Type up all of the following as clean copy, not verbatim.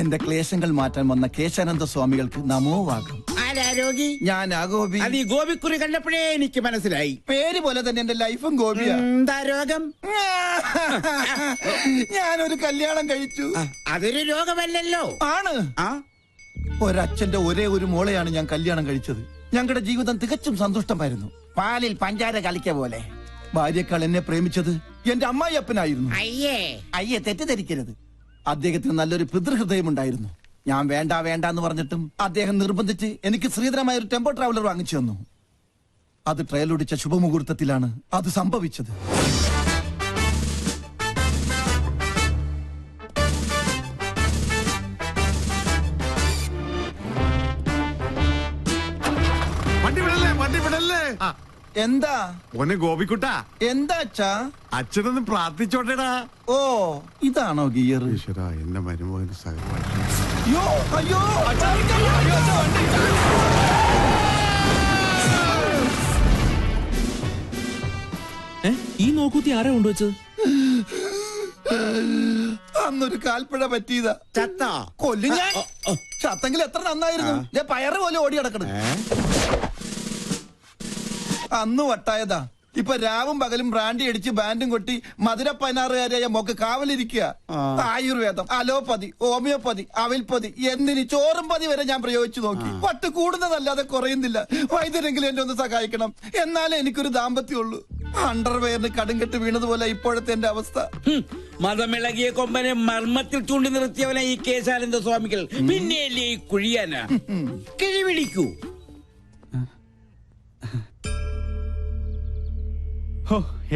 എന്റെ ക്ലേശങ്ങൾ മാറ്റാൻ വന്ന കേശാനന്ദ സ്വാമികൾക്ക് നമോവാകം. രോഗി ഞാൻ ഗോപി. അത് ഈ ഗോപിക്കുറി കണ്ടപ്പോഴേ എനിക്ക് മനസ്സിലായി. പേര് പോലെ തന്നെ എന്റെ ലൈഫും ഗോപിയാ. എന്താ രോഗം? ഞാനൊരു കല്യാണം കഴിച്ചു. അതൊരു രോഗമല്ലല്ലോ. ആണ്. ഒരച്ഛന്റെ ഒരേ ഒരു മോളെയാണ് ഞാൻ കല്യാണം കഴിച്ചത്. ഞങ്ങളുടെ ജീവിതം തികച്ചും സന്തുഷ്ടമായിരുന്നു. പാലിൽ പഞ്ചാര കളിക്ക പോലെ. ഭാര്യക്കാൾ എന്നെ പ്രേമിച്ചത് എന്റെ അമ്മായിയപ്പനായിരുന്നു. അയ്യേ തെറ്റിദ്ധരിക്കരുത്. അദ്ദേഹത്തിന് നല്ലൊരു പിതൃഹൃദയമുണ്ടായിരുന്നു. ഞാൻ വേണ്ട വേണ്ട എന്ന് പറഞ്ഞിട്ടും അദ്ദേഹം നിർബന്ധിച്ച് എനിക്ക് ശ്രീധരമായ ഒരു ടെമ്പോ ട്രാവലർ വാങ്ങിച്ചു തന്നു. അത് ട്രയലൊടിച്ച ശുഭമുഹൂർത്തത്തിലാണ് അത് സംഭവിച്ചത്. എന്താ ഓനെ ഗോപിക്കുട്ടാ? എന്താ അച്ഛാ? അച്ഛനൊന്ന് പ്രാർത്ഥിച്ചോട്ടേടാ. ഓ ഇതാണോ ഗിയർ? എന്റെ മരുമോന് അയ്യോ ഈ നോക്കൂത്തി ആരാ കൊണ്ടുവച്ചത്? അന്നൊരു കാൽപ്പഴ പറ്റിയതാ. ചത്താ? കൊല്ലു ഞാൻ. ചത്തെങ്കിൽ എത്ര നന്നായിരുന്നു. പയറ് പോലെ ഓടി കിടക്കണം. അന്ന് വട്ടായതാ. ഇപ്പൊ രാവും പകലും ബ്രാൻഡി അടിച്ച് ബാൻഡും കൊട്ടി മധുര 16-കാരിയായ മോക്ക് കാവലിരിക്കുക. ആയുർവേദം, അലോപ്പതി, ഹോമിയോപ്പതി, അവിൽപ്പതി എന്തിന് ചോറും പതി വരെ ഞാൻ പ്രയോഗിച്ചു നോക്കി. വട്ട് കൂടുന്നതല്ലാതെ കുറയുന്നില്ല. വൈദ്യരെങ്കിലും എന്നെ ഒന്ന് സഹായിക്കണം. എന്നാലേ എനിക്കൊരു ദാമ്പത്യമുള്ളൂ. അണ്ടർവെയറിന് കടുങ്കെട്ട് വീണതുപോലെ ഇപ്പോഴത്തെ എന്റെ അവസ്ഥ. മതമിളകിയ കൊമ്പനെ മർമ്മത്തിൽ ചൂണ്ടി നിർത്തിയവനെ ഈ കേശാനന്ദ സ്വാമികൾ. പിന്നെയല്ലേ ഈ കുഴിയാന കിഴി പിടിക്കൂ.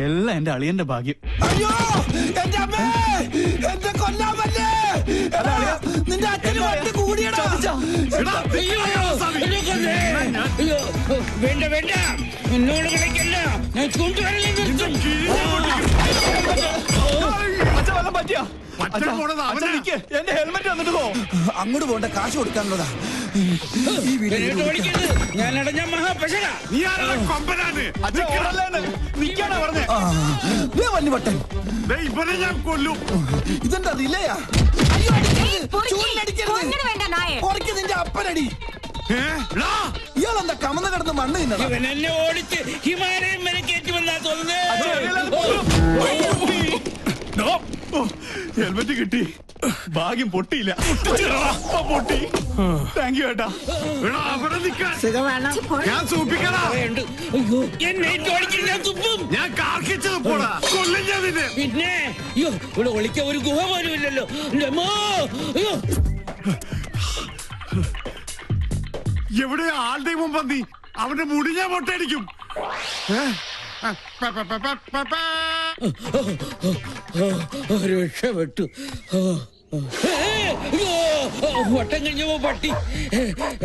എല്ലാം എന്റെ അളിയന്റെ ഭാഗ്യം. അയ്യോ എന്റെ അമ്മേ, എന്റെ കൊല്ലാമല്ലേ. നിന്റെ അച്ഛന് വണ്ടി കൂടിയടാ. വേണ്ട വേണ്ട, എന്നോട് കളിക്കല്ല. ഞാൻ കൊണ്ടുവരലേ നിർത്തും. എന്റെ ഹെൽമെറ്റ് വന്നിട്ട് പോ. അങ്ങോട്ട് പോണ്ട, കാശ് കൊടുക്കാനുള്ളതാ. ഈ വീട്ടിൽ ഞാൻ അടഞ്ഞ മഹാപശക. വല്ലുവട്ടൻ ഇവനെ ഞാൻ കൊല്ലും. ഇതെന്താ റിലയാ? നിന്റെ അപ്പനടി. ഇയാളെന്താ കമന്ന് കിടന്ന് മണ്ണ് തിന്നണം. ഇവൻ എന്നെ ഓടിച്ച് ഹിമാലയം വരെ കയറ്റുമെന്നാ തോന്നുന്നത്. ഹെൽമെറ്റ് കിട്ടി. ഭാഗ്യം പൊട്ടിയില്ല. പൊട്ടി. താങ്ക് യു ഏട്ടാ. ഞാൻ സൂപ്പിക്കടാ. എന്നെ ഓടിക്കുന്ന തുപ്പും. ഞാൻ കാർക്കിച്ചത് പോടാ. കൊല്ലും ഞാൻ നിന്നെ. പിന്നെ ഇവിടെ ഒളിക്ക ഒരു ഗുഹ പോലും ഇല്ലല്ലോ. എവിടെ ആളുടെ മുമ്പ് നീ അവന്റെ മുടി ഞാൻ പൊട്ടടിക്കും. രക്ഷപ്പെട്ടു. വട്ടം കഴിഞ്ഞപ്പോ പട്ടി.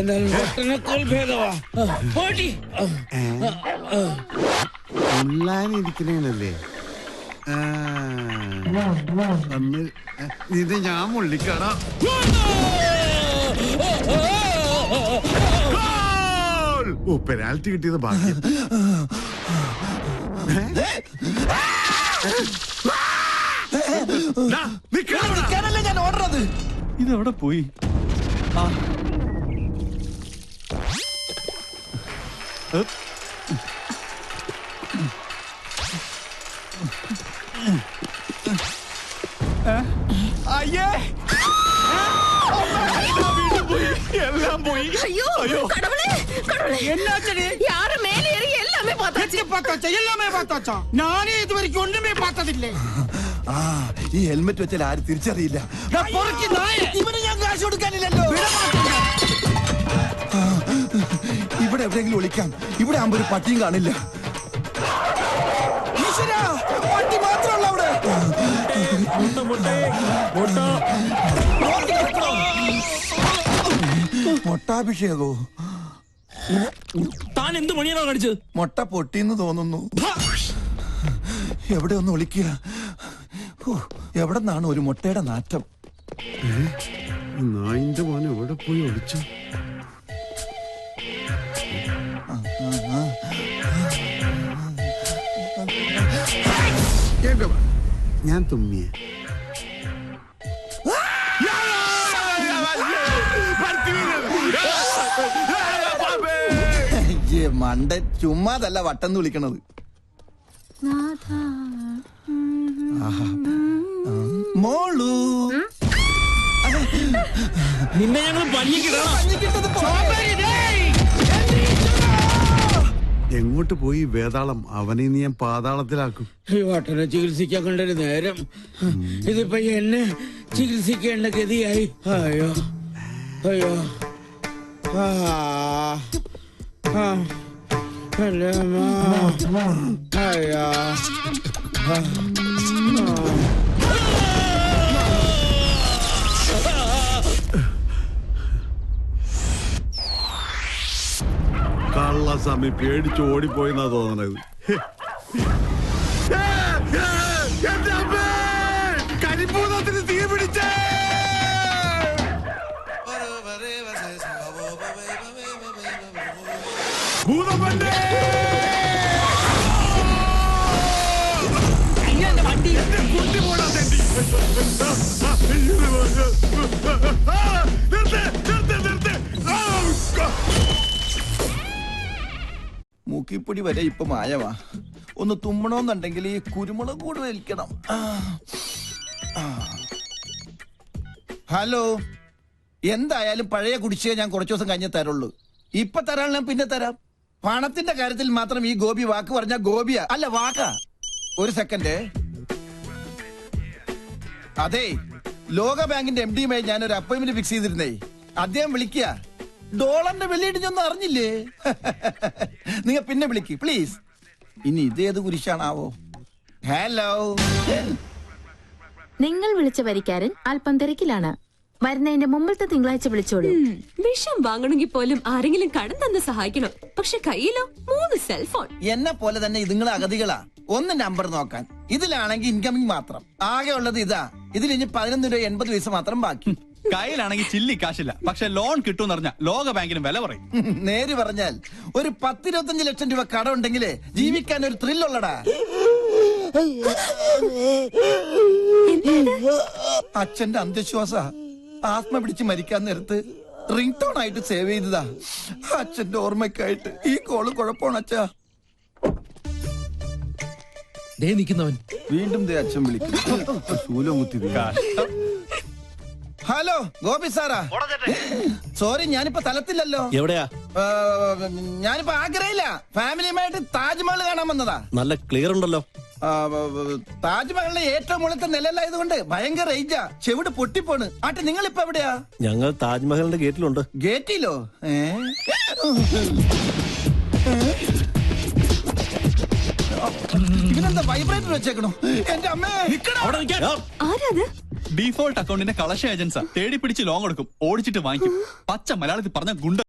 എന്നാലും വട്ടനേക്കാൾ ഭേദവാ പട്ടി. ഉള്ളാനിരിക്കണേനല്ലേ ഇത് ഞാൻ മുള്ളിക്കാടാ. ഓ പെനാൽറ്റി കിട്ടിയത് ഭാഗ്യം. ഞാൻ ഓർഡറത്. ഇതെവിടെ പോയി? അയ്യേ, எல்லாம் போய். ஐயோ கடவுளே கடவுளே, என்னாச்சு? யாரு மேலே ஏறி எல்லாமே பார்த்தாச்சு. எல்லாமே பார்த்தாச்சா? நானே இது வரைக்கும் ஒண்ணுமே பார்த்ததில்லை. ഈ ഹെൽമെറ്റ് വെച്ചാൽ ആരും തിരിച്ചറിയില്ല. ഇവന് ഞാൻ കാശ് കൊടുക്കാനില്ലല്ലോ. ഇവിടെ എവിടെയെങ്കിലും ഒളിക്കാം. ഇവിടെ ആകുമ്പോ ഒരു പട്ടിയും കാണില്ല. പട്ടി മാത്രമല്ല അവിടെ. മൊട്ടാഭിഷേകോ? താൻ എന്ത് മണിയാണോ കാണിച്ചത്? മൊട്ട പൊട്ടിന്ന് തോന്നുന്നു. എവിടെ ഒന്ന് ഒളിക്കുക. എവിടെ നിന്നാണ് ഒരു മുട്ടയുടെ നാറ്റം? നായിന്റെ മോൻ എവിടെ പോയി ഒളിച്ചു? ഞാൻ തുമ്മിയ പരുത്തി വീട്. ബാബേ. അയ്യേ മണ്ടൻ, ചുമ്മാതല്ല വട്ടം വിളിക്കണത്. ആഹാ. മോളു നിന്നെ ഞങ്ങൾ പഞ്ഞിക്കിടണം. പഞ്ഞിക്കിട്ടത് പോരെ. എങ്ങോട്ട് പോയി വേതാളം? അവനെ നീ ഞാൻ പാതാളത്തിലാക്കും. ഈ വട്ടനെ ചികിത്സിക്കാൻ കണ്ടൊരു നേരം, ഇതിപ്പോ എന്നെ ചികിത്സിക്കേണ്ട ഗതിയായി. അയ്യോ അയ്യോ ആ ആ. അല്ലേ അമ്മ. അയ്യോ ആ. കള്ളസ്വാമി പേടിച്ച് ഓടിപ്പോയെന്നാ തോന്നണത്. എന്റെ അമ്മേ! കരിമ്പൂതത്തിന് തീ പിടിച്ചേ! ഭൂതപ്പന്റെ! എന്റെ കുട്ടി പോടാ തെണ്ടി! നിർത്ത്! മൂക്കിപ്പൊടി വരെ ഇപ്പൊ മായവാ. ഒന്ന് തുമ്മണോന്നുണ്ടെങ്കിൽ ഈ കുരുമുളക് കൂടെ വലിക്കണം. ഹലോ, എന്തായാലും പഴയ കുടിശ്ശിക ഞാൻ കുറച്ചു ദിവസം കഴിഞ്ഞേ തരുള്ളൂ. ഇപ്പൊ തരാൻ ഞാൻ പിന്നെ തരാം. പണത്തിന്റെ കാര്യത്തിൽ മാത്രം ഈ ഗോപി വാക്ക് പറഞ്ഞ ഗോപിയാ അല്ല വാക്കാ. ഒരു സെക്കൻഡ്. അതെ, ലോക ബാങ്കിന്റെ MD-യുമായി ഞാൻ ഒരു അപ്പോയിന്റ്മെന്റ് ഫിക്സ് ചെയ്തിരുന്നേ. അദ്ദേഹം വിളിക്കുക. ഡോളറിന്റെ വെള്ളിയിടിഞ്ഞൊന്നും അറിഞ്ഞില്ലേ? നിങ്ങൾ പിന്നെ വിളിക്ക് പ്ലീസ്. ഇനി ഇതേത് കുരിശാണാവോ? ഹലോ, നിങ്ങൾ വിളിച്ച വരിക്കാരൻ അല്പം തിരക്കിലാണ്. വരുന്നതിന്റെ മുമ്പത്തെ തിങ്കളാഴ്ച വിളിച്ചോളൂ. വിഷം വാങ്ങണമെങ്കിൽ പോലും ആരെങ്കിലും കടം തന്ന് സഹായിക്കണം. പക്ഷെ കയ്യിലോ 3 സെൽഫോൺ. എന്നെ പോലെ തന്നെ ഇതുങ്ങളെ അഗതികളാ. ഒന്ന് നമ്പർ നോക്കാൻ. ഇതിലാണെങ്കിൽ ഇൻകമിങ് മാത്രം. ആകെ ഉള്ളത് ഇതാ. ഇതിൽ ഇനി 11 രൂപ 80 പൈസ മാത്രം ബാക്കി. കയ്യിലാണെങ്കിൽ ചില്ലി കാശില്ല, പക്ഷെ ലോൺ കിട്ടുമെന്ന് പറഞ്ഞാൽ ലോക ബാങ്കിന് വില പറയും. നേര് പറഞ്ഞാൽ ഒരു 10-25 ലക്ഷം രൂപ കടം ഉണ്ടെങ്കിലേ ജീവിക്കാൻ ഒരു ത്രില്ലുള്ളടാ. അച്ഛന്റെ അന്ധവിശ്വാസ. ആത്മ പിടിച്ച് മരിക്കാൻ നേരത്ത് റിംഗ് ടോൺ ആയിട്ട് സേവ് ചെയ്തതാ. അച്ഛന്റെ ഓർമ്മയ്ക്കായിട്ട്. ഈ കോള് കുഴപ്പമാണ് അച്ഛാ. വീണ്ടും ദേ അച്ഛൻ വിളിക്കും. ശൂലം കുത്തി. Hello Gopi Sarah. സോറി, ഞാനിപ്പോ തലത്തില്ലല്ലോ. എവിടെയാ? ഞാനിപ്പോ ആഗ്രയില്ല. ഫാമിലിയുമായിട്ട് താജ്മഹൽ കാണാൻ വന്നതാ. നല്ല ക്ലിയർ ഉണ്ടല്ലോ. താജ്മഹലിലെ ഏറ്റവും മുകളിലത്തെ നിലയിലായതുകൊണ്ട് ഭയങ്കര റേഞ്ചാ. ചെവിട് പൊട്ടിപ്പോണ്. ആട്ടെ, നിങ്ങളിപ്പോ എവിടെയാ? ഞങ്ങൾ താജ്മഹലിന്റെ ഗേറ്റിലുണ്ട്. ഗേറ്റിലോ? ഇതിനെന്താ വൈബ്രേറ്റർ വെച്ചേക്കണോ? എന്റെ അമ്മേ, ആരാത്? ഡീഫോൾട്ട് അക്കൗണ്ടിന്റെ കളക്ഷൻ ഏജൻസാ. തേടി പിടിച്ച് ലോൺ കൊടുക്കും, ഓടിച്ചിട്ട് വാങ്ങിക്കും. പച്ച മലയാളത്തിൽ പറഞ്ഞ ഗുണ്ട.